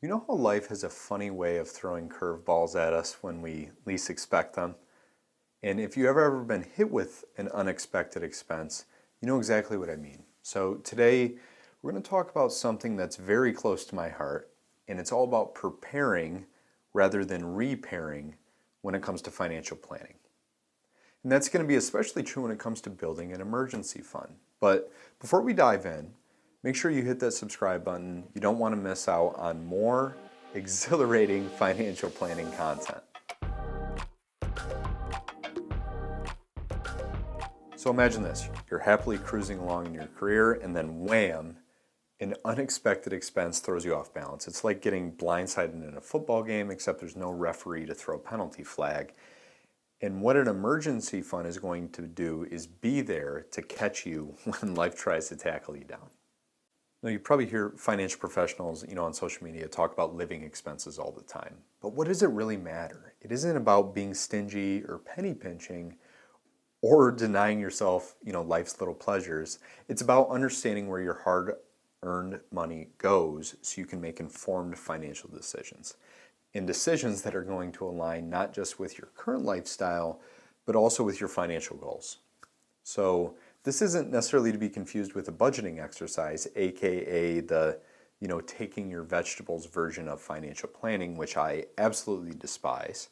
You know how life has a funny way of throwing curveballs at us when we least expect them? And if you've ever been hit with an unexpected expense, you know exactly what I mean. So today, we're going to talk about something that's very close to my heart, and it's all about preparing rather than repairing when it comes to financial planning. And that's going to be especially true when it comes to building an emergency fund. But before we dive in, make sure you hit that subscribe button. You don't want to miss out on more exhilarating financial planning content. So imagine this, you're happily cruising along in your career and then wham, an unexpected expense throws you off balance. It's like getting blindsided in a football game, except there's no referee to throw a penalty flag. And what an emergency fund is going to do is be there to catch you when life tries to tackle you down. Now, you probably hear financial professionals, on social media talk about living expenses all the time. But what does it really matter? It isn't about being stingy or penny pinching or denying yourself, life's little pleasures. It's about understanding where your hard-earned money goes so you can make informed financial decisions. And decisions that are going to align not just with your current lifestyle, but also with your financial goals. So this isn't necessarily to be confused with a budgeting exercise, aka the, taking your vegetables version of financial planning, which I absolutely despise.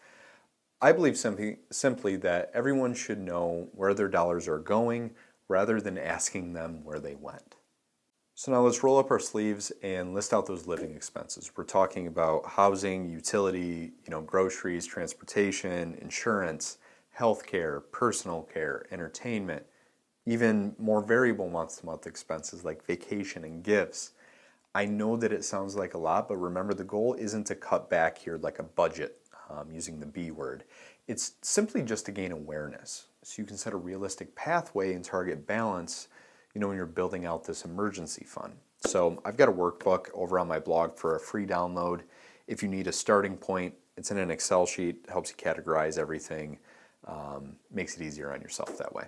I believe simply that everyone should know where their dollars are going rather than asking them where they went. So now let's roll up our sleeves and list out those living expenses. We're talking about housing, utility, groceries, transportation, insurance, healthcare, personal care, entertainment, even more variable month-to-month expenses like vacation and gifts. I know that it sounds like a lot, but remember the goal isn't to cut back here like a budget, using the B word. It's simply just to gain awareness so you can set a realistic pathway and target balance when you're building out this emergency fund. So I've got a workbook over on my blog for a free download. If you need a starting point, it's in an Excel sheet, helps you categorize everything, makes it easier on yourself that way.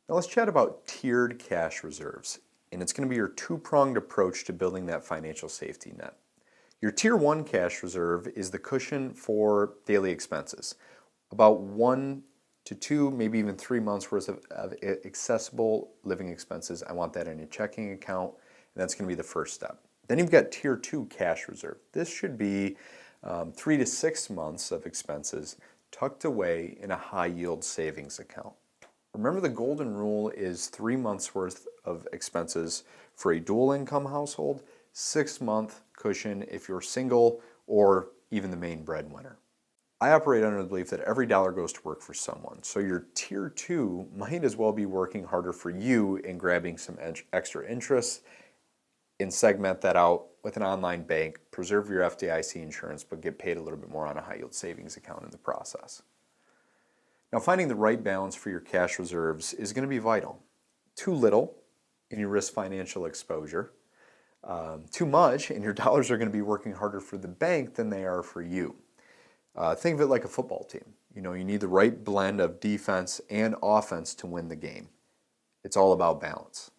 Now let's chat about tiered cash reserves, and it's going to be your two-pronged approach to building that financial safety net. Your Tier 1 cash reserve is the cushion for daily expenses, about 1 to 2, maybe even 3 months worth of accessible living expenses. I want that in a checking account, and that's going to be the first step. Then you've got Tier 2 cash reserve. This should be 3 to 6 months of expenses tucked away in a high-yield savings account. Remember, the golden rule is 3 months worth of expenses for a dual income household, 6-month cushion if you're single or even the main breadwinner. I operate under the belief that every dollar goes to work for someone. So your Tier 2 might as well be working harder for you and grabbing some extra interest and segment that out with an online bank, preserve your FDIC insurance, but get paid a little bit more on a high yield savings account in the process. Now, finding the right balance for your cash reserves is going to be vital. Too little and you risk financial exposure. Too much and your dollars are going to be working harder for the bank than they are for you. Think of it like a football team. You need the right blend of defense and offense to win the game. It's all about balance.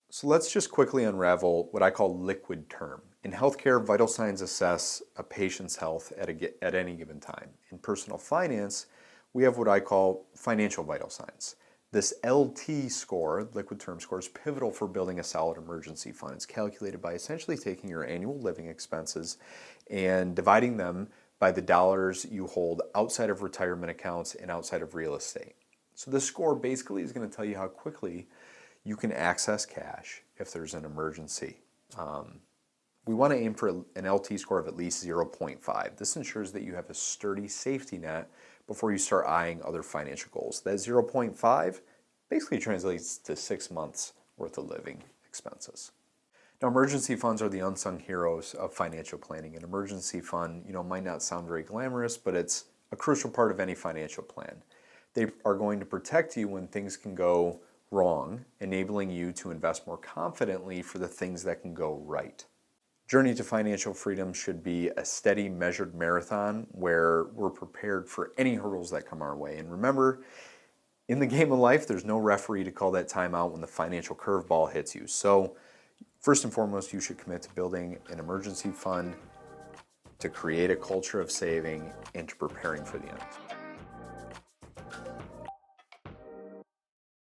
So let's just quickly unravel what I call liquid term. In healthcare, vital signs assess a patient's health at any given time. In personal finance, we have what I call financial vital signs. This LT score, liquid term score, is pivotal for building a solid emergency fund. It's calculated by essentially taking your annual living expenses and dividing them by the dollars you hold outside of retirement accounts and outside of real estate. So this score basically is going to tell you how quickly you can access cash if there's an emergency. We want to aim for an LT score of at least 0.5. This ensures that you have a sturdy safety net before you start eyeing other financial goals. That 0.5 basically translates to 6 months worth of living expenses. Now, emergency funds are the unsung heroes of financial planning. An emergency fund, might not sound very glamorous, but it's a crucial part of any financial plan. They are going to protect you when things can go wrong, enabling you to invest more confidently for the things that can go right. Journey to financial freedom should be a steady, measured marathon where we're prepared for any hurdles that come our way. And remember, in the game of life, there's no referee to call that timeout when the financial curveball hits you. So first and foremost, you should commit to building an emergency fund to create a culture of saving and to preparing for the end.